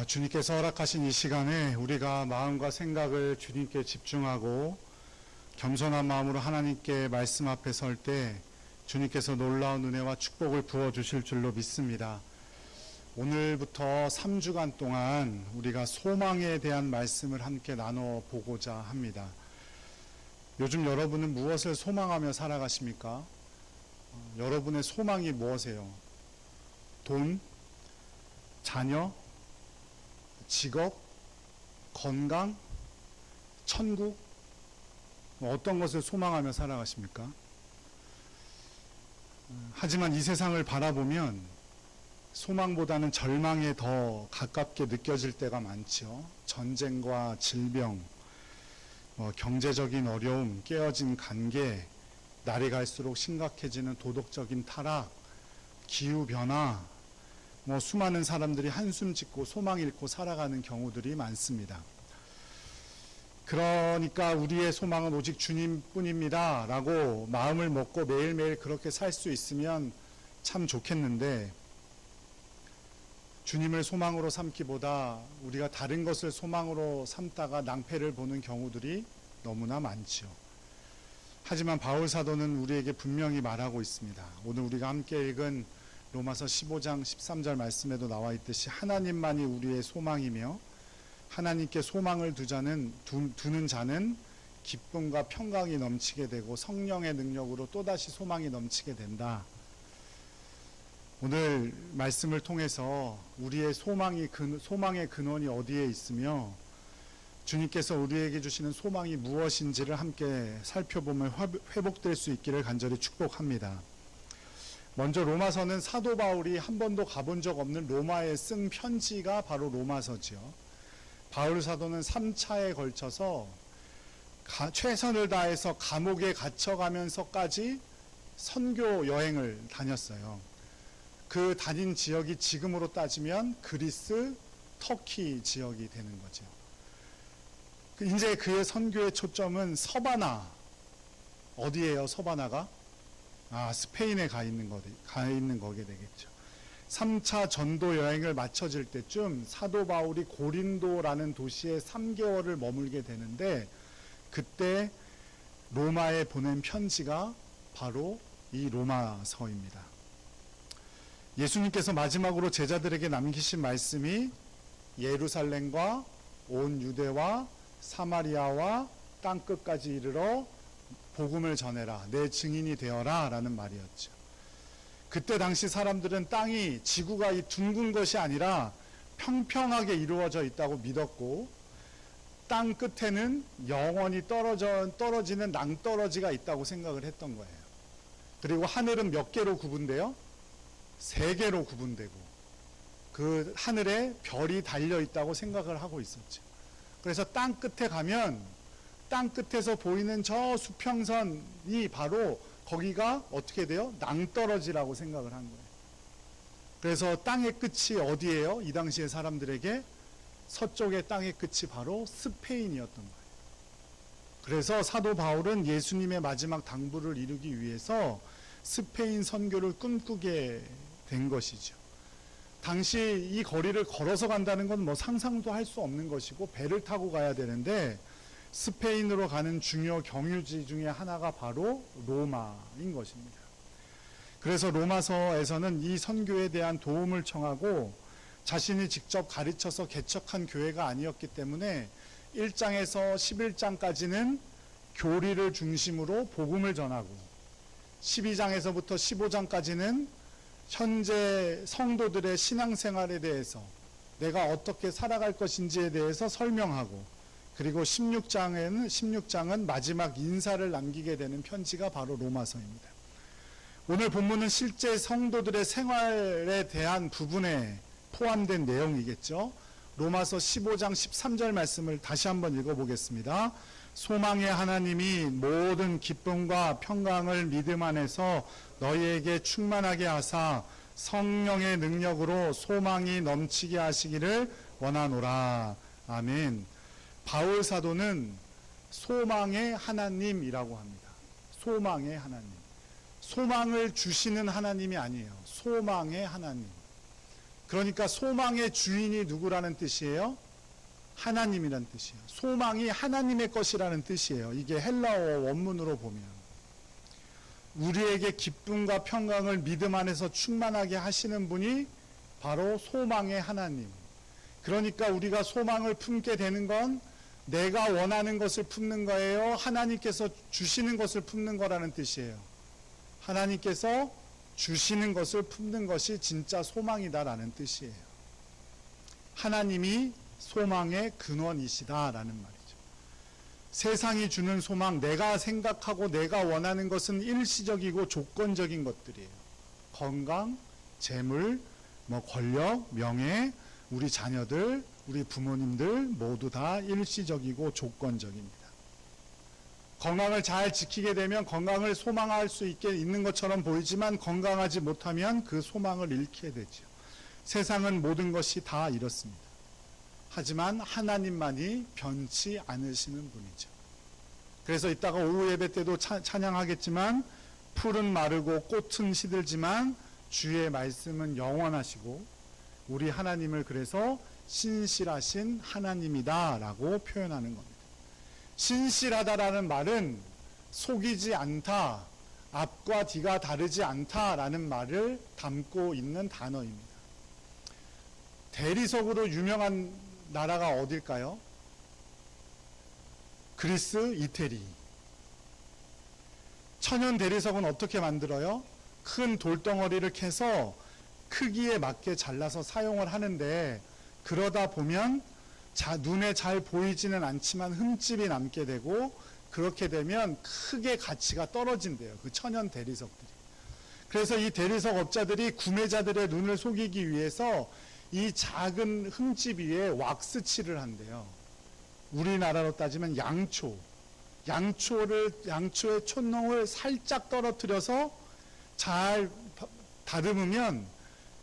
주님께서 허락하신 이 시간에 우리가 마음과 생각을 주님께 집중하고 겸손한 마음으로 하나님께 말씀 앞에 설 때 주님께서 놀라운 은혜와 축복을 부어주실 줄로 믿습니다. 오늘부터 3주간 동안 우리가 소망에 대한 말씀을 함께 나눠보고자 합니다. 요즘 여러분은 무엇을 소망하며 살아가십니까? 여러분의 소망이 무엇이에요? 돈? 자녀? 직업? 건강? 천국? 어떤 것을 소망하며 살아가십니까? 하지만 이 세상을 바라보면 소망보다는 절망에 더 가깝게 느껴질 때가 많죠. 전쟁과 질병, 경제적인 어려움, 깨어진 관계, 날이 갈수록 심각해지는 도덕적인 타락, 기후변화, 수많은 사람들이 한숨 짓고 소망 잃고 살아가는 경우들이 많습니다. 그러니까 우리의 소망은 오직 주님뿐입니다 라고 마음을 먹고 매일매일 그렇게 살 수 있으면 참 좋겠는데, 주님을 소망으로 삼기보다 우리가 다른 것을 소망으로 삼다가 낭패를 보는 경우들이 너무나 많죠. 하지만 바울 사도는 우리에게 분명히 말하고 있습니다. 오늘 우리가 함께 읽은 로마서 15장 13절 말씀에도 나와 있듯이 하나님만이 우리의 소망이며 하나님께 소망을 두는 자는 기쁨과 평강이 넘치게 되고 성령의 능력으로 또다시 소망이 넘치게 된다. 오늘 말씀을 통해서 우리의 소망의 근원이 어디에 있으며 주님께서 우리에게 주시는 소망이 무엇인지를 함께 살펴보면 회복될 수 있기를 간절히 축복합니다. 먼저 로마서는 사도 바울이 한 번도 가본 적 없는 로마에 쓴 편지가 바로 로마서죠. 바울 사도는 3차에 걸쳐서 최선을 다해서 감옥에 갇혀가면서까지 선교 여행을 다녔어요. 그 다닌 지역이 지금으로 따지면 그리스, 터키 지역이 되는 거죠. 이제 그의 선교의 초점은 서바나. 어디예요, 서바나가? 스페인에 가 있는 거게 되겠죠. 3차 전도 여행을 마쳐질 때쯤 사도 바울이 고린도라는 도시에 3개월을 머물게 되는데, 그때 로마에 보낸 편지가 바로 이 로마서입니다. 예수님께서 마지막으로 제자들에게 남기신 말씀이 예루살렘과 온 유대와 사마리아와 땅끝까지 이르러 복음을 전해라, 내 증인이 되어라 라는 말이었죠. 그때 당시 사람들은 지구가 이 둥근 것이 아니라 평평하게 이루어져 있다고 믿었고, 땅 끝에는 영원히 떨어지는 낭떠러지가 있다고 생각을 했던 거예요. 그리고 하늘은 몇 개로 구분돼요? 3개로 구분되고 그 하늘에 별이 달려 있다고 생각을 하고 있었죠. 그래서 땅 끝에 가면 땅 끝에서 보이는 저 수평선이 바로 거기가 어떻게 돼요? 낭떠러지라고 생각을 한 거예요. 그래서 땅의 끝이 어디예요? 이 당시의 사람들에게 서쪽의 땅의 끝이 바로 스페인이었던 거예요. 그래서 사도 바울은 예수님의 마지막 당부를 이루기 위해서 스페인 선교를 꿈꾸게 된 것이죠. 당시 이 거리를 걸어서 간다는 건 상상도 할 수 없는 것이고 배를 타고 가야 되는데, 스페인으로 가는 중요 경유지 중에 하나가 바로 로마인 것입니다. 그래서 로마서에서는 이 선교에 대한 도움을 청하고 자신이 직접 가르쳐서 개척한 교회가 아니었기 때문에 1장에서 11장까지는 교리를 중심으로 복음을 전하고 12장에서부터 15장까지는 현재 성도들의 신앙생활에 대해서 내가 어떻게 살아갈 것인지에 대해서 설명하고, 그리고 16장은 마지막 인사를 남기게 되는 편지가 바로 로마서입니다. 오늘 본문은 실제 성도들의 생활에 대한 부분에 포함된 내용이겠죠. 로마서 15장 13절 말씀을 다시 한번 읽어보겠습니다. 소망의 하나님이 모든 기쁨과 평강을 믿음 안에서 너희에게 충만하게 하사 성령의 능력으로 소망이 넘치게 하시기를 원하노라. 아멘. 바울 사도는 소망의 하나님이라고 합니다. 소망의 하나님. 소망을 주시는 하나님이 아니에요. 소망의 하나님. 그러니까 소망의 주인이 누구라는 뜻이에요? 하나님이란 뜻이에요. 소망이 하나님의 것이라는 뜻이에요. 이게 헬라어 원문으로 보면 우리에게 기쁨과 평강을 믿음 안에서 충만하게 하시는 분이 바로 소망의 하나님. 그러니까 우리가 소망을 품게 되는 건 내가 원하는 것을 품는 거예요? 하나님께서 주시는 것을 품는 거라는 뜻이에요. 하나님께서 주시는 것을 품는 것이 진짜 소망이다라는 뜻이에요. 하나님이 소망의 근원이시다라는 말이죠. 세상이 주는 소망, 내가 생각하고 내가 원하는 것은 일시적이고 조건적인 것들이에요. 건강, 재물, 권력, 명예, 우리 자녀들, 우리 부모님들 모두 다 일시적이고 조건적입니다. 건강을 잘 지키게 되면 건강을 소망할 수 있는 것처럼 보이지만 건강하지 못하면 그 소망을 잃게 되죠. 세상은 모든 것이 다 이렇습니다. 하지만 하나님만이 변치 않으시는 분이죠. 그래서 이따가 오후 예배 때도 찬양하겠지만 풀은 마르고 꽃은 시들지만 주의 말씀은 영원하시고 우리 하나님을 그래서 신실하신 하나님이다 라고 표현하는 겁니다. 신실하다라는 말은 속이지 않다, 앞과 뒤가 다르지 않다라는 말을 담고 있는 단어입니다. 대리석으로 유명한 나라가 어딜까요? 그리스, 이태리. 천연 대리석은 어떻게 만들어요? 큰 돌덩어리를 캐서 크기에 맞게 잘라서 사용을 하는데 그러다 보면 눈에 잘 보이지는 않지만 흠집이 남게 되고 그렇게 되면 크게 가치가 떨어진대요. 그 천연 대리석들이. 그래서 이 대리석 업자들이 구매자들의 눈을 속이기 위해서 이 작은 흠집 위에 왁스칠을 한대요. 우리나라로 따지면 양초의 촌농을 살짝 떨어뜨려서 잘 다듬으면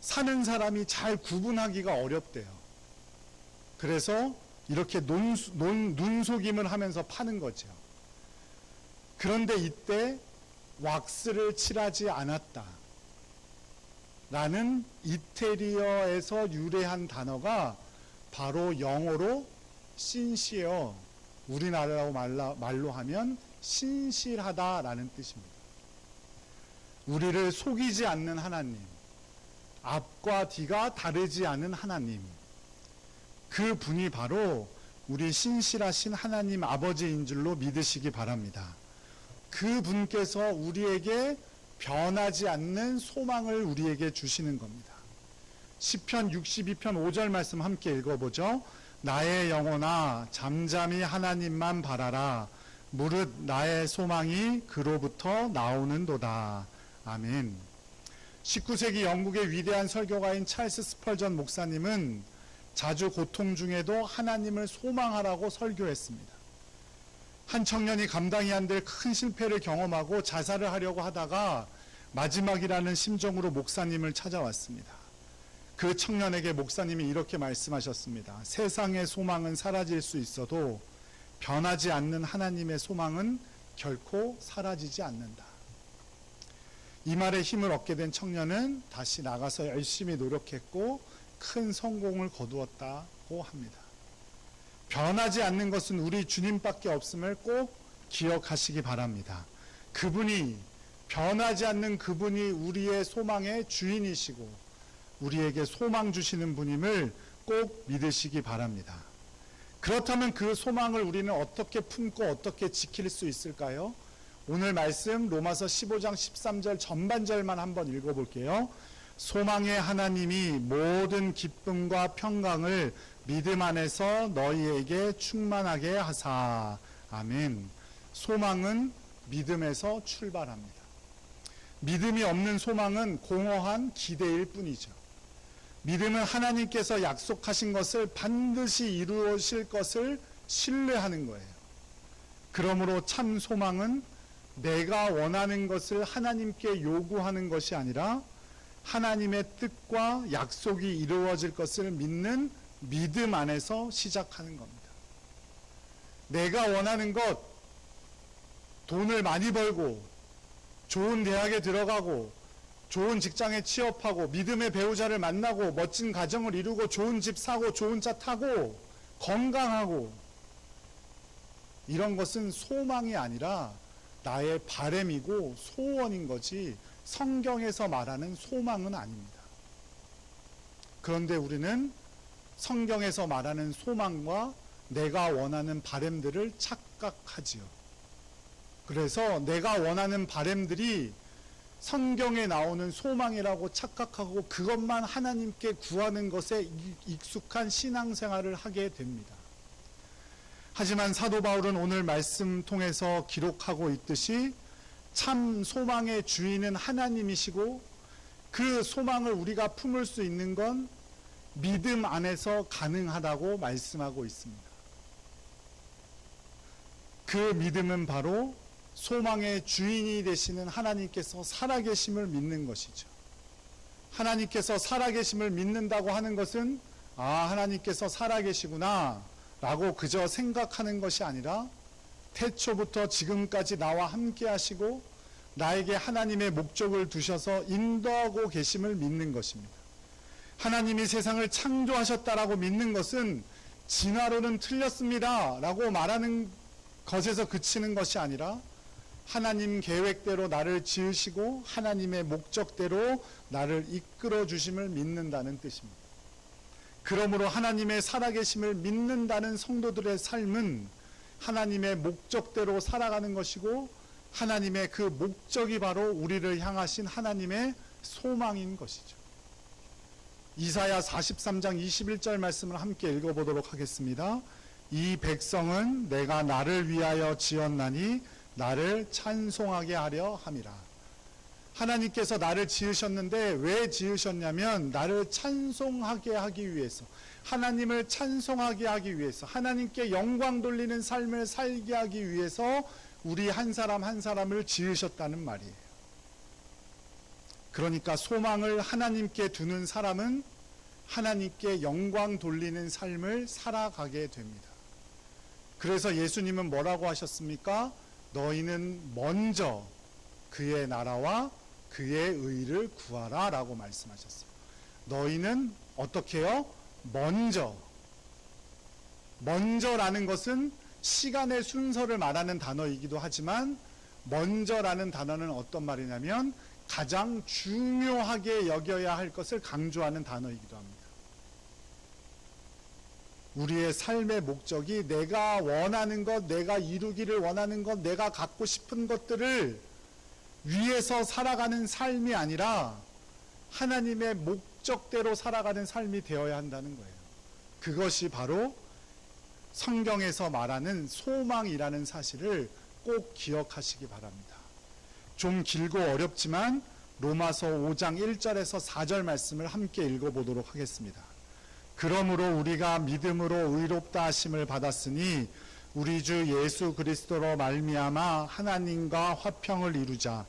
사는 사람이 잘 구분하기가 어렵대요. 그래서 이렇게 눈속임을 하면서 파는 거죠. 그런데 이때 왁스를 칠하지 않았다 라는 이태리어에서 유래한 단어가 바로 영어로 sincere, 우리나라로 말로 하면 신실하다라는 뜻입니다. 우리를 속이지 않는 하나님, 앞과 뒤가 다르지 않은 하나님, 그 분이 바로 우리 신실하신 하나님 아버지인 줄로 믿으시기 바랍니다. 그 분께서 우리에게 변하지 않는 소망을 우리에게 주시는 겁니다. 시편 62편 5절 말씀 함께 읽어보죠. 나의 영혼아 잠잠히 하나님만 바라라. 무릇 나의 소망이 그로부터 나오는도다. 아멘. 19세기 영국의 위대한 설교가인 찰스 스펄전 목사님은 자주 고통 중에도 하나님을 소망하라고 설교했습니다. 한 청년이 감당이 안 될 큰 실패를 경험하고 자살을 하려고 하다가 마지막이라는 심정으로 목사님을 찾아왔습니다. 그 청년에게 목사님이 이렇게 말씀하셨습니다. 세상의 소망은 사라질 수 있어도 변하지 않는 하나님의 소망은 결코 사라지지 않는다. 이 말에 힘을 얻게 된 청년은 다시 나가서 열심히 노력했고 큰 성공을 거두었다고 합니다. 변하지 않는 것은 우리 주님밖에 없음을 꼭 기억하시기 바랍니다. 변하지 않는 그분이 우리의 소망의 주인이시고 우리에게 소망 주시는 분임을 꼭 믿으시기 바랍니다. 그렇다면 그 소망을 우리는 어떻게 품고 어떻게 지킬 수 있을까요? 오늘 말씀 로마서 15장 13절 전반절만 한번 읽어볼게요. 소망의 하나님이 모든 기쁨과 평강을 믿음 안에서 너희에게 충만하게 하사. 아멘. 소망은 믿음에서 출발합니다. 믿음이 없는 소망은 공허한 기대일 뿐이죠. 믿음은 하나님께서 약속하신 것을 반드시 이루실 것을 신뢰하는 거예요. 그러므로 참 소망은 내가 원하는 것을 하나님께 요구하는 것이 아니라 하나님의 뜻과 약속이 이루어질 것을 믿는 믿음 안에서 시작하는 겁니다. 내가 원하는 것, 돈을 많이 벌고 좋은 대학에 들어가고 좋은 직장에 취업하고 믿음의 배우자를 만나고 멋진 가정을 이루고 좋은 집 사고 좋은 차 타고 건강하고, 이런 것은 소망이 아니라 나의 바램이고 소원인 거지 성경에서 말하는 소망은 아닙니다. 그런데 우리는 성경에서 말하는 소망과 내가 원하는 바램들을 착각하지요. 그래서 내가 원하는 바램들이 성경에 나오는 소망이라고 착각하고 그것만 하나님께 구하는 것에 익숙한 신앙생활을 하게 됩니다. 하지만 사도 바울은 오늘 말씀 통해서 기록하고 있듯이 참 소망의 주인은 하나님이시고 그 소망을 우리가 품을 수 있는 건 믿음 안에서 가능하다고 말씀하고 있습니다. 그 믿음은 바로 소망의 주인이 되시는 하나님께서 살아계심을 믿는 것이죠. 하나님께서 살아계심을 믿는다고 하는 것은 하나님께서 살아계시구나 라고 그저 생각하는 것이 아니라 태초부터 지금까지 나와 함께 하시고 나에게 하나님의 목적을 두셔서 인도하고 계심을 믿는 것입니다. 하나님이 세상을 창조하셨다라고 믿는 것은 진화론은 틀렸습니다 라고 말하는 것에서 그치는 것이 아니라 하나님 계획대로 나를 지으시고 하나님의 목적대로 나를 이끌어 주심을 믿는다는 뜻입니다. 그러므로 하나님의 살아계심을 믿는다는 성도들의 삶은 하나님의 목적대로 살아가는 것이고 하나님의 그 목적이 바로 우리를 향하신 하나님의 소망인 것이죠. 이사야 43장 21절 말씀을 함께 읽어보도록 하겠습니다. 이 백성은 내가 나를 위하여 지었나니 나를 찬송하게 하려 함이라. 하나님께서 나를 지으셨는데 왜 지으셨냐면 나를 찬송하게 하기 위해서, 하나님을 찬송하게 하기 위해서, 하나님께 영광 돌리는 삶을 살게 하기 위해서 우리 한 사람 한 사람을 지으셨다는 말이에요. 그러니까 소망을 하나님께 두는 사람은 하나님께 영광 돌리는 삶을 살아가게 됩니다. 그래서 예수님은 뭐라고 하셨습니까? 너희는 먼저 그의 나라와 그의 의를 구하라 라고 말씀하셨어요. 너희는 어떻게 해요? 먼저라는 것은 시간의 순서를 말하는 단어이기도 하지만 먼저라는 단어는 어떤 말이냐면 가장 중요하게 여겨야 할 것을 강조하는 단어이기도 합니다. 우리의 삶의 목적이 내가 원하는 것, 내가 이루기를 원하는 것, 내가 갖고 싶은 것들을 위해서 살아가는 삶이 아니라 하나님의 목적대로 살아가는 삶이 되어야 한다는 거예요. 그것이 바로 성경에서 말하는 소망이라는 사실을 꼭 기억하시기 바랍니다. 좀 길고 어렵지만 로마서 5장 1절에서 4절 말씀을 함께 읽어보도록 하겠습니다. 그러므로 우리가 믿음으로 의롭다 하심을 받았으니 우리 주 예수 그리스도로 말미암아 하나님과 화평을 이루자.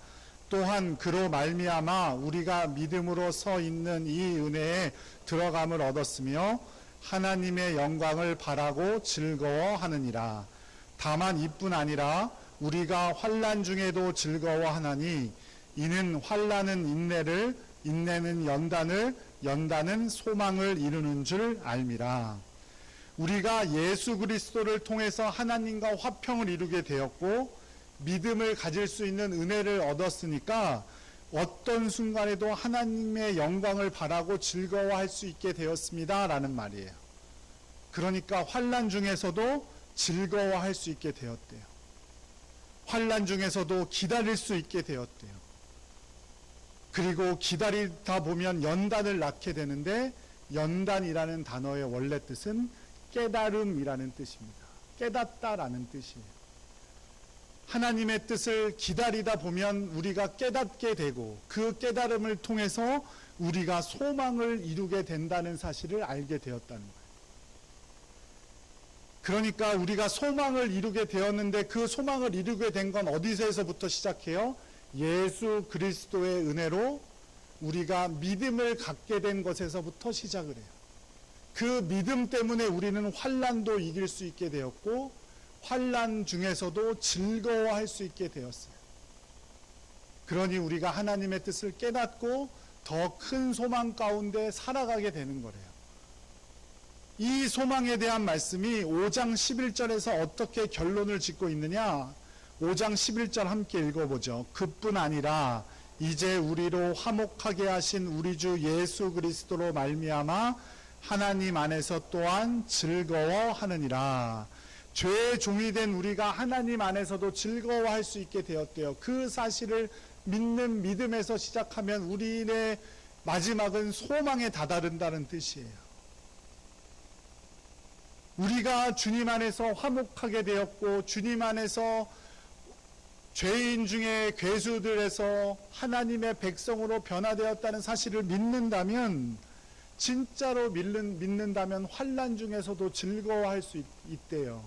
또한 그로 말미암아 우리가 믿음으로 서 있는 이 은혜에 들어감을 얻었으며 하나님의 영광을 바라고 즐거워하느니라. 다만 이뿐 아니라 우리가 환난 중에도 즐거워하나니 이는 환난은 인내를, 인내는 연단을, 연단은 소망을 이루는 줄 알미라. 우리가 예수 그리스도를 통해서 하나님과 화평을 이루게 되었고 믿음을 가질 수 있는 은혜를 얻었으니까 어떤 순간에도 하나님의 영광을 바라고 즐거워할 수 있게 되었습니다 라는 말이에요. 그러니까 환난 중에서도 즐거워할 수 있게 되었대요. 환난 중에서도 기다릴 수 있게 되었대요. 그리고 기다리다 보면 연단을 낳게 되는데 연단이라는 단어의 원래 뜻은 깨달음이라는 뜻입니다. 깨닫다라는 뜻이에요. 하나님의 뜻을 기다리다 보면 우리가 깨닫게 되고 그 깨달음을 통해서 우리가 소망을 이루게 된다는 사실을 알게 되었다는 거예요. 그러니까 우리가 소망을 이루게 되었는데 그 소망을 이루게 된 건 어디서부터 시작해요? 예수 그리스도의 은혜로 우리가 믿음을 갖게 된 것에서부터 시작을 해요. 그 믿음 때문에 우리는 환난도 이길 수 있게 되었고 환난 중에서도 즐거워할 수 있게 되었어요. 그러니 우리가 하나님의 뜻을 깨닫고 더 큰 소망 가운데 살아가게 되는 거래요. 이 소망에 대한 말씀이 5장 11절에서 어떻게 결론을 짓고 있느냐? 5장 11절 함께 읽어보죠. 그뿐 아니라 이제 우리로 화목하게 하신 우리 주 예수 그리스도로 말미암아 하나님 안에서 또한 즐거워하느니라. 죄의 종이 된 우리가 하나님 안에서도 즐거워할 수 있게 되었대요. 그 사실을 믿는 믿음에서 시작하면 우리의 마지막은 소망에 다다른다는 뜻이에요. 우리가 주님 안에서 화목하게 되었고 주님 안에서 죄인 중에 괴수들에서 하나님의 백성으로 변화되었다는 사실을 믿는다면, 진짜로 믿는다면 환난 중에서도 즐거워할 수 있대요.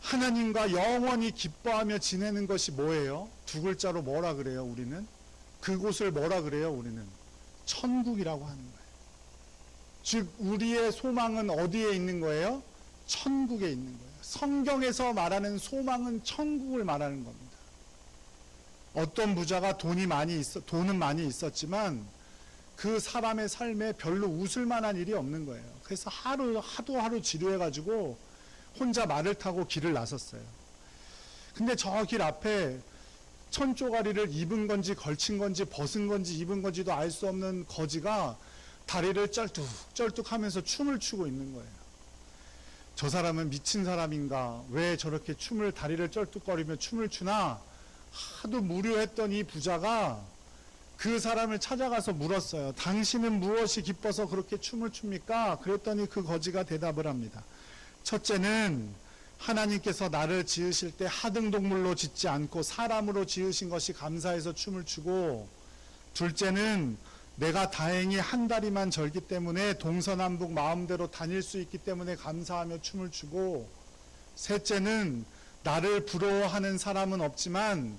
하나님과 영원히 기뻐하며 지내는 것이 뭐예요? 두 글자로 뭐라 그래요? 우리는 그곳을 뭐라 그래요? 우리는 천국이라고 하는 거예요. 즉 우리의 소망은 어디에 있는 거예요? 천국에 있는 거예요. 성경에서 말하는 소망은 천국을 말하는 겁니다. 어떤 부자가 돈은 많이 있었지만 그 사람의 삶에 별로 웃을 만한 일이 없는 거예요. 그래서 하루 지루해가지고 혼자 말을 타고 길을 나섰어요. 근데 저 길 앞에 천조가리를 입은 건지 걸친 건지 벗은 건지 입은 건지도 알 수 없는 거지가 다리를 쩔뚝쩔뚝 하면서 춤을 추고 있는 거예요. 저 사람은 미친 사람인가? 왜 저렇게 다리를 쩔뚝거리며 춤을 추나? 하도 무료했던 이 부자가 그 사람을 찾아가서 물었어요. 당신은 무엇이 기뻐서 그렇게 춤을 춥니까? 그랬더니 그 거지가 대답을 합니다. 첫째는 하나님께서 나를 지으실 때 하등동물로 짓지 않고 사람으로 지으신 것이 감사해서 춤을 추고, 둘째는 내가 다행히 한 다리만 절기 때문에 동서남북 마음대로 다닐 수 있기 때문에 감사하며 춤을 추고, 셋째는 나를 부러워하는 사람은 없지만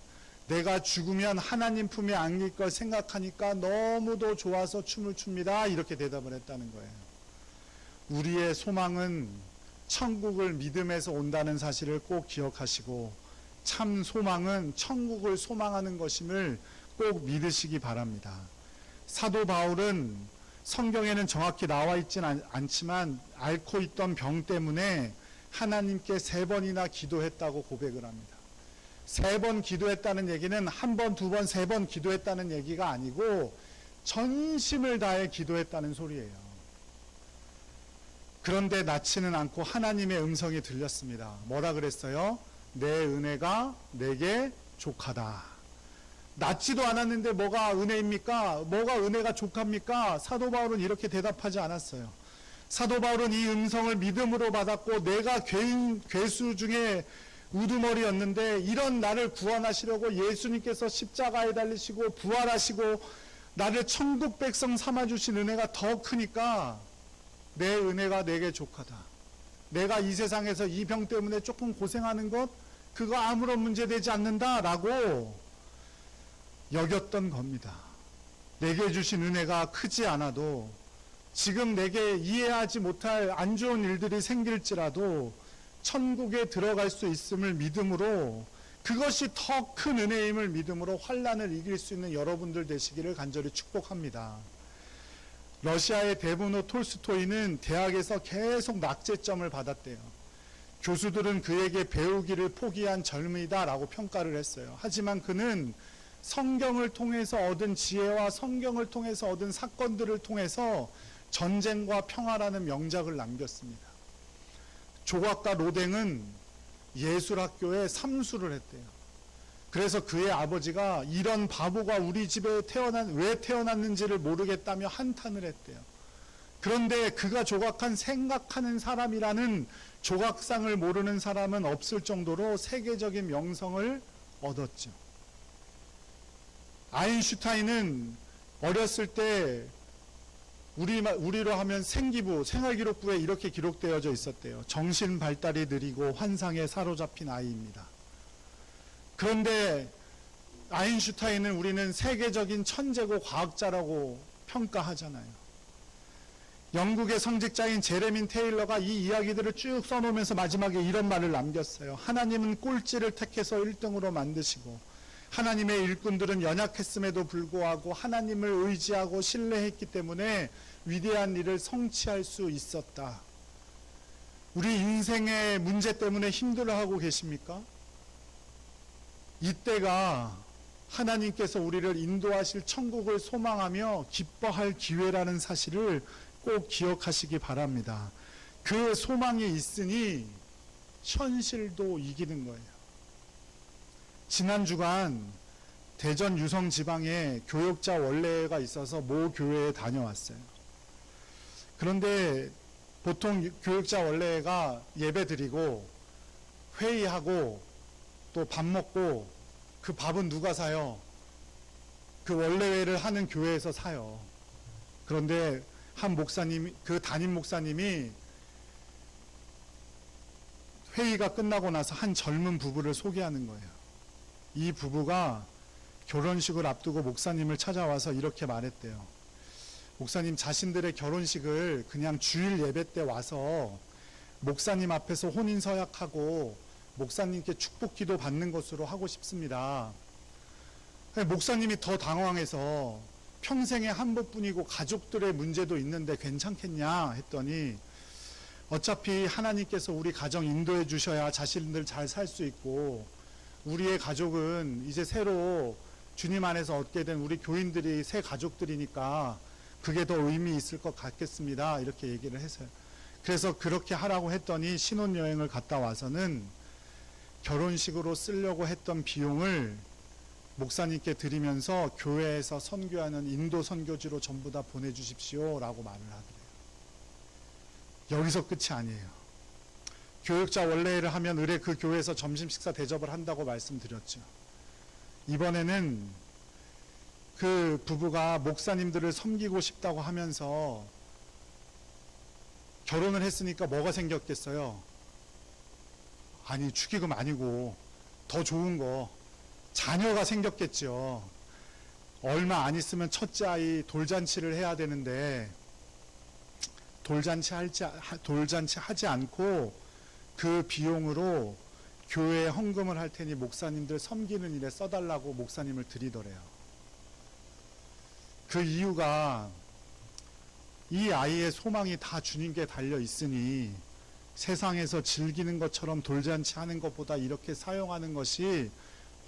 내가 죽으면 하나님 품에 안길 걸 생각하니까 너무도 좋아서 춤을 춥니다. 이렇게 대답을 했다는 거예요. 우리의 소망은 천국을 믿음에서 온다는 사실을 꼭 기억하시고, 참 소망은 천국을 소망하는 것임을 꼭 믿으시기 바랍니다. 사도 바울은 성경에는 정확히 나와 있지는 않지만 앓고 있던 병 때문에 하나님께 3번이나 기도했다고 고백을 합니다. 3번 기도했다는 얘기는 1번, 2번, 3번 기도했다는 얘기가 아니고 전심을 다해 기도했다는 소리예요. 그런데 낫지는 않고 하나님의 음성이 들렸습니다. 뭐라 그랬어요? 내 은혜가 내게 족하다. 낫지도 않았는데 뭐가 은혜입니까? 뭐가 은혜가 족합니까? 사도 바울은 이렇게 대답하지 않았어요. 사도 바울은 이 음성을 믿음으로 받았고, 내가 괴수 중에 우두머리였는데 이런 나를 구원하시려고 예수님께서 십자가에 달리시고 부활하시고 나를 천국 백성 삼아주신 은혜가 더 크니까 내 은혜가 내게 족하다. 내가 이 세상에서 이 병 때문에 조금 고생하는 것, 그거 아무런 문제되지 않는다라고 여겼던 겁니다. 내게 주신 은혜가 크지 않아도, 지금 내게 이해하지 못할 안 좋은 일들이 생길지라도 천국에 들어갈 수 있음을 믿음으로, 그것이 더 큰 은혜임을 믿음으로 환난을 이길 수 있는 여러분들 되시기를 간절히 축복합니다. 러시아의 대문호 톨스토이는 대학에서 계속 낙제점을 받았대요. 교수들은 그에게 배우기를 포기한 젊은이다라고 평가를 했어요. 하지만 그는 성경을 통해서 얻은 지혜와 성경을 통해서 얻은 사건들을 통해서 전쟁과 평화라는 명작을 남겼습니다. 조각가 로댕은 예술학교에 삼수를 했대요. 그래서 그의 아버지가 이런 바보가 우리 집에 왜 태어났는지를 모르겠다며 한탄을 했대요. 그런데 그가 조각한 생각하는 사람이라는 조각상을 모르는 사람은 없을 정도로 세계적인 명성을 얻었죠. 아인슈타인은 어렸을 때 우리로 하면 생기부, 생활기록부에 이렇게 기록되어져 있었대요. 정신 발달이 느리고 환상에 사로잡힌 아이입니다. 그런데 아인슈타인은 우리는 세계적인 천재고 과학자라고 평가하잖아요. 영국의 성직자인 제레민 테일러가 이 이야기들을 쭉 써놓으면서 마지막에 이런 말을 남겼어요. 하나님은 꼴찌를 택해서 1등으로 만드시고 하나님의 일꾼들은 연약했음에도 불구하고 하나님을 의지하고 신뢰했기 때문에 위대한 일을 성취할 수 있었다. 우리 인생의 문제 때문에 힘들어하고 계십니까? 이때가 하나님께서 우리를 인도하실 천국을 소망하며 기뻐할 기회라는 사실을 꼭 기억하시기 바랍니다. 그 소망이 있으니 현실도 이기는 거예요. 지난 주간 대전 유성 지방에 교역자 원례가 있어서 모 교회에 다녀왔어요. 그런데 보통 교역자 원례가 예배 드리고 회의하고 또 밥 먹고 그 밥은 누가 사요? 그 원례회를 하는 교회에서 사요. 그런데 한 목사님, 그 담임 목사님이 회의가 끝나고 나서 한 젊은 부부를 소개하는 거예요. 이 부부가 결혼식을 앞두고 목사님을 찾아와서 이렇게 말했대요. 목사님, 자신들의 결혼식을 그냥 주일 예배 때 와서 목사님 앞에서 혼인 서약하고 목사님께 축복 기도 받는 것으로 하고 싶습니다. 목사님이 더 당황해서 평생에 한 번뿐이고 가족들의 문제도 있는데 괜찮겠냐 했더니, 어차피 하나님께서 우리 가정 인도해 주셔야 자신들 잘 살 수 있고, 우리의 가족은 이제 새로 주님 안에서 얻게 된 우리 교인들이 새 가족들이니까 그게 더 의미 있을 것 같겠습니다. 이렇게 얘기를 했어요. 그래서 그렇게 하라고 했더니 신혼여행을 갔다 와서는 결혼식으로 쓰려고 했던 비용을 목사님께 드리면서 교회에서 선교하는 인도 선교지로 전부 다 보내주십시오 라고 말을 하더래요. 여기서 끝이 아니에요. 교육자 원례를 하면 의뢰 그 교회에서 점심 식사 대접을 한다고 말씀드렸죠. 이번에는 그 부부가 목사님들을 섬기고 싶다고 하면서 결혼을 했으니까 뭐가 생겼겠어요? 아니, 축의금 아니고 더 좋은 거, 자녀가 생겼겠죠. 얼마 안 있으면 첫째 아이 돌잔치를 해야 되는데 돌잔치 하지 않고 그 비용으로 교회에 헌금을 할 테니 목사님들 섬기는 일에 써달라고 목사님을 드리더래요. 그 이유가 이 아이의 소망이 다 주님께 달려 있으니 세상에서 즐기는 것처럼 돌잔치 하는 것보다 이렇게 사용하는 것이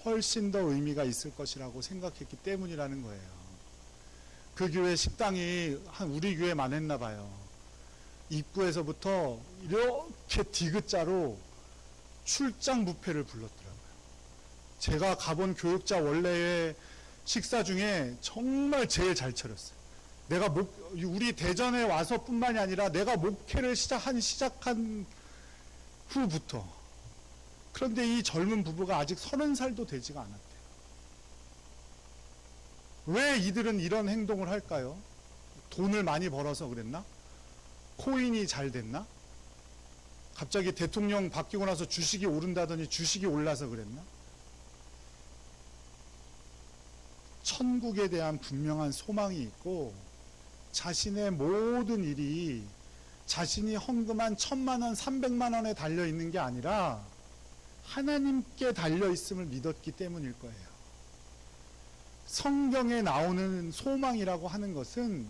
훨씬 더 의미가 있을 것이라고 생각했기 때문이라는 거예요. 그 교회 식당이 한 우리 교회만 했나 봐요. 입구에서부터 이렇게 디귿자로 출장 뷔페를 불렀더라고요. 제가 가본 교육자 원래의 식사 중에 정말 제일 잘 차렸어요. 우리 대전에 와서뿐만이 아니라 내가 목회를 시작한 후부터. 그런데 이 젊은 부부가 아직 30살도 되지가 않았대요. 왜 이들은 이런 행동을 할까요? 돈을 많이 벌어서 그랬나? 코인이 잘 됐나? 갑자기 대통령 바뀌고 나서 주식이 오른다더니 주식이 올라서 그랬나? 천국에 대한 분명한 소망이 있고, 자신의 모든 일이 자신이 헌금한 1,000만 원, 300만 원에 달려 있는 게 아니라 하나님께 달려 있음을 믿었기 때문일 거예요. 성경에 나오는 소망이라고 하는 것은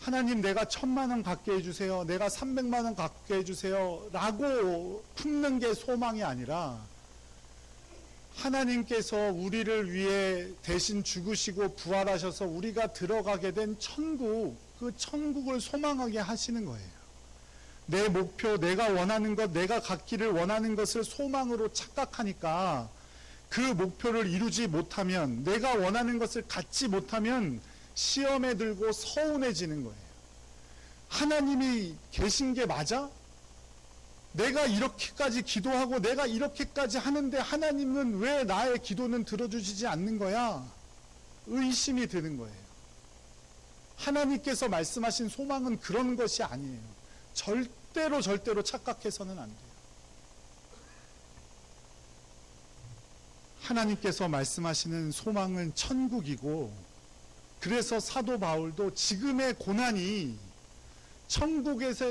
하나님, 내가 1,000만 원 갖게 해주세요, 내가 300만 원 갖게 해주세요 라고 품는 게 소망이 아니라, 하나님께서 우리를 위해 대신 죽으시고 부활하셔서 우리가 들어가게 된 천국, 그 천국을 소망하게 하시는 거예요. 내 목표, 내가 원하는 것, 내가 갖기를 원하는 것을 소망으로 착각하니까 그 목표를 이루지 못하면, 내가 원하는 것을 갖지 못하면 시험에 들고 서운해지는 거예요. 하나님이 계신 게 맞아? 내가 이렇게까지 기도하고 내가 이렇게까지 하는데 하나님은 왜 나의 기도는 들어주시지 않는 거야? 의심이 드는 거예요. 하나님께서 말씀하신 소망은 그런 것이 아니에요. 절대로 착각해서는 안 돼요. 하나님께서 말씀하시는 소망은 천국이고, 그래서 사도 바울도 지금의 고난이 천국에서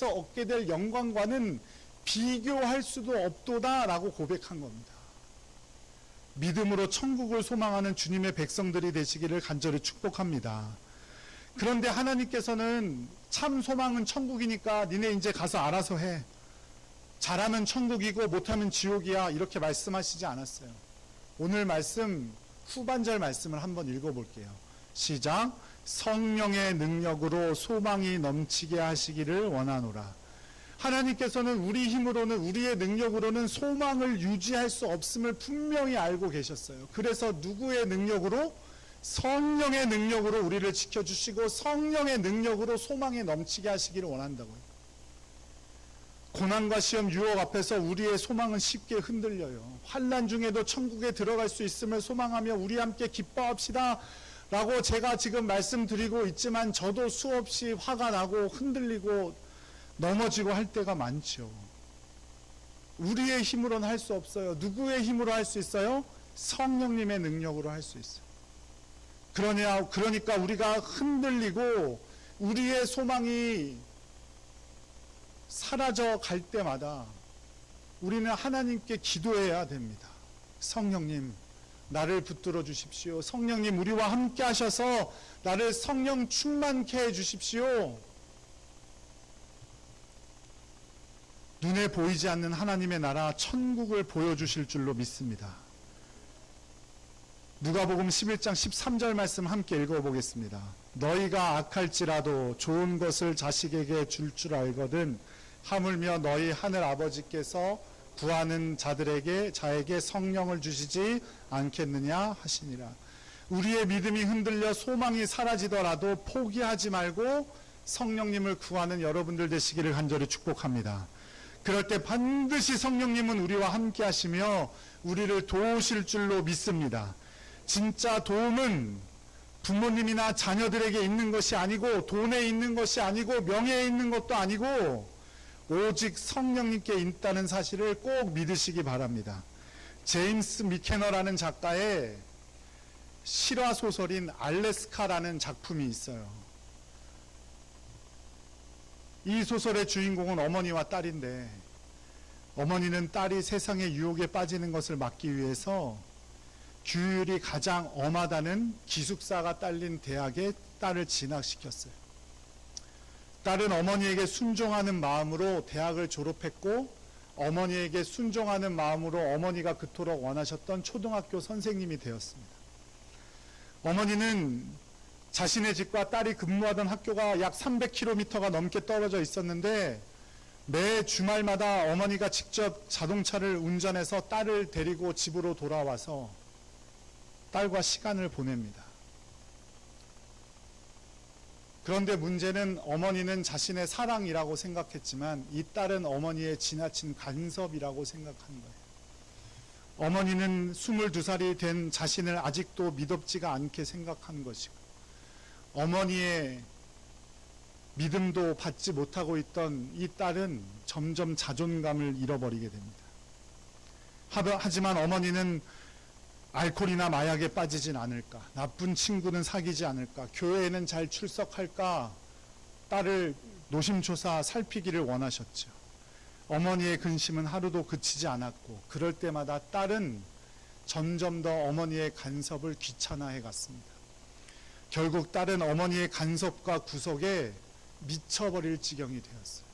얻게 될 영광과는 비교할 수도 없도다 라고 고백한 겁니다. 믿음으로 천국을 소망하는 주님의 백성들이 되시기를 간절히 축복합니다. 그런데 하나님께서는 참 소망은 천국이니까 니네 이제 가서 알아서 해. 잘하면 천국이고 못하면 지옥이야. 이렇게 말씀하시지 않았어요. 오늘 말씀 후반절 말씀을 한번 읽어볼게요. 시작. 성령의 능력으로 소망이 넘치게 하시기를 원하노라. 하나님께서는 우리 힘으로는, 우리의 능력으로는 소망을 유지할 수 없음을 분명히 알고 계셨어요. 그래서 누구의 능력으로? 성령의 능력으로 우리를 지켜주시고 성령의 능력으로 소망이 넘치게 하시기를 원한다고요. 고난과 시험, 유혹 앞에서 우리의 소망은 쉽게 흔들려요. 환난 중에도 천국에 들어갈 수 있음을 소망하며 우리 함께 기뻐합시다 라고 제가 지금 말씀드리고 있지만 저도 수없이 화가 나고 흔들리고 넘어지고 할 때가 많죠. 우리의 힘으로는 할 수 없어요. 누구의 힘으로 할 수 있어요? 성령님의 능력으로 할 수 있어요. 그러니까 우리가 흔들리고 우리의 소망이 사라져 갈 때마다 우리는 하나님께 기도해야 됩니다. 성령님, 나를 붙들어 주십시오. 성령님, 우리와 함께 하셔서 나를 성령 충만케 해 주십시오. 눈에 보이지 않는 하나님의 나라 천국을 보여주실 줄로 믿습니다. 누가복음 11장 13절 말씀 함께 읽어보겠습니다. 너희가 악할지라도 좋은 것을 자식에게 줄 줄 알거든 하물며 너희 하늘 아버지께서 구하는 자에게 성령을 주시지 않겠느냐 하시니라. 우리의 믿음이 흔들려 소망이 사라지더라도 포기하지 말고 성령님을 구하는 여러분들 되시기를 간절히 축복합니다. 그럴 때 반드시 성령님은 우리와 함께 하시며 우리를 도우실 줄로 믿습니다. 진짜 도움은 부모님이나 자녀들에게 있는 것이 아니고 돈에 있는 것이 아니고 명예에 있는 것도 아니고 오직 성령님께 있다는 사실을 꼭 믿으시기 바랍니다. 제임스 미케너라는 작가의 실화 소설인 알래스카라는 작품이 있어요. 이 소설의 주인공은 어머니와 딸인데 어머니는 딸이 세상의 유혹에 빠지는 것을 막기 위해서 규율이 가장 엄하다는 기숙사가 딸린 대학에 딸을 진학시켰어요. 딸은 어머니에게 순종하는 마음으로 대학을 졸업했고 어머니에게 순종하는 마음으로 어머니가 그토록 원하셨던 초등학교 선생님이 되었습니다. 어머니는 자신의 집과 딸이 근무하던 학교가 약 300km가 넘게 떨어져 있었는데 매 주말마다 어머니가 직접 자동차를 운전해서 딸을 데리고 집으로 돌아와서 딸과 시간을 보냅니다. 그런데 문제는 어머니는 자신의 사랑이라고 생각했지만 이 딸은 어머니의 지나친 간섭이라고 생각한 거예요. 어머니는 22살이 된 자신을 아직도 믿업지가 않게 생각한 것이고 어머니의 믿음도 받지 못하고 있던 이 딸은 점점 자존감을 잃어버리게 됩니다. 하지만 어머니는 알코올이나 마약에 빠지진 않을까, 나쁜 친구는 사귀지 않을까, 교회에는 잘 출석할까, 딸을 노심초사 살피기를 원하셨죠. 어머니의 근심은 하루도 그치지 않았고 그럴 때마다 딸은 점점 더 어머니의 간섭을 귀찮아해 갔습니다. 결국 딸은 어머니의 간섭과 구속에 미쳐버릴 지경이 되었어요.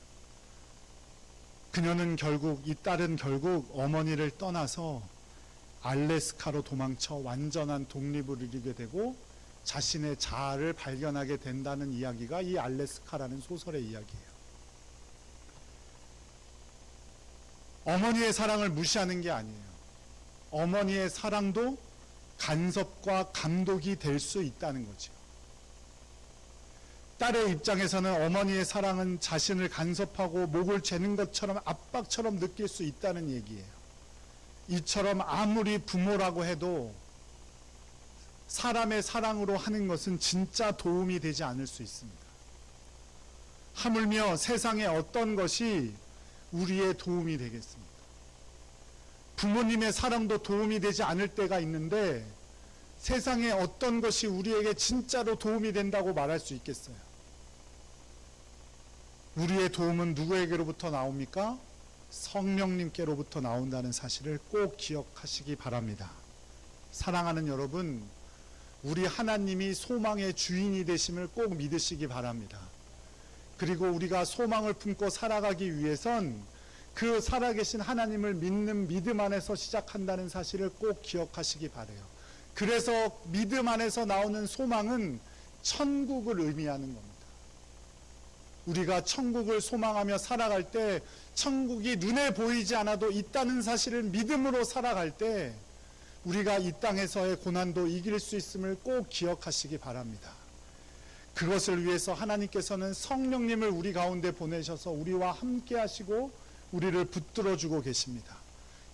이 딸은 결국 어머니를 떠나서 알래스카로 도망쳐 완전한 독립을 이루게 되고 자신의 자아를 발견하게 된다는 이야기가 이 알래스카라는 소설의 이야기예요. 어머니의 사랑을 무시하는 게 아니에요. 어머니의 사랑도 간섭과 감독이 될 수 있다는 거죠. 딸의 입장에서는 어머니의 사랑은 자신을 간섭하고 목을 죄는 것처럼 압박처럼 느낄 수 있다는 얘기예요. 이처럼 아무리 부모라고 해도 사람의 사랑으로 하는 것은 진짜 도움이 되지 않을 수 있습니다. 하물며 세상의 어떤 것이 우리의 도움이 되겠습니까? 부모님의 사랑도 도움이 되지 않을 때가 있는데 세상의 어떤 것이 우리에게 진짜로 도움이 된다고 말할 수 있겠어요? 우리의 도움은 누구에게로부터 나옵니까? 성령님께로부터 나온다는 사실을 꼭 기억하시기 바랍니다. 사랑하는 여러분, 우리 하나님이 소망의 주인이 되심을 꼭 믿으시기 바랍니다. 그리고 우리가 소망을 품고 살아가기 위해선 그 살아계신 하나님을 믿는 믿음 안에서 시작한다는 사실을 꼭 기억하시기 바라요. 그래서 믿음 안에서 나오는 소망은 천국을 의미하는 겁니다. 우리가 천국을 소망하며 살아갈 때, 천국이 눈에 보이지 않아도 있다는 사실을 믿음으로 살아갈 때 우리가 이 땅에서의 고난도 이길 수 있음을 꼭 기억하시기 바랍니다. 그것을 위해서 하나님께서는 성령님을 우리 가운데 보내셔서 우리와 함께 하시고 우리를 붙들어주고 계십니다.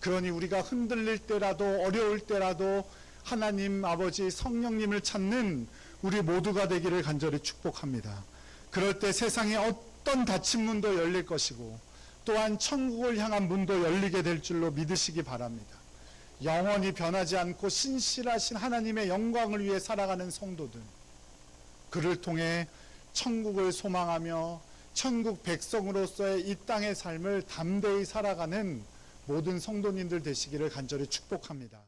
그러니 우리가 흔들릴 때라도 어려울 때라도 하나님 아버지 성령님을 찾는 우리 모두가 되기를 간절히 축복합니다. 그럴 때 세상에 어떤 닫힌 문도 열릴 것이고 또한 천국을 향한 문도 열리게 될 줄로 믿으시기 바랍니다. 영원히 변하지 않고 신실하신 하나님의 영광을 위해 살아가는 성도들, 그를 통해 천국을 소망하며 천국 백성으로서의 이 땅의 삶을 담대히 살아가는 모든 성도님들 되시기를 간절히 축복합니다.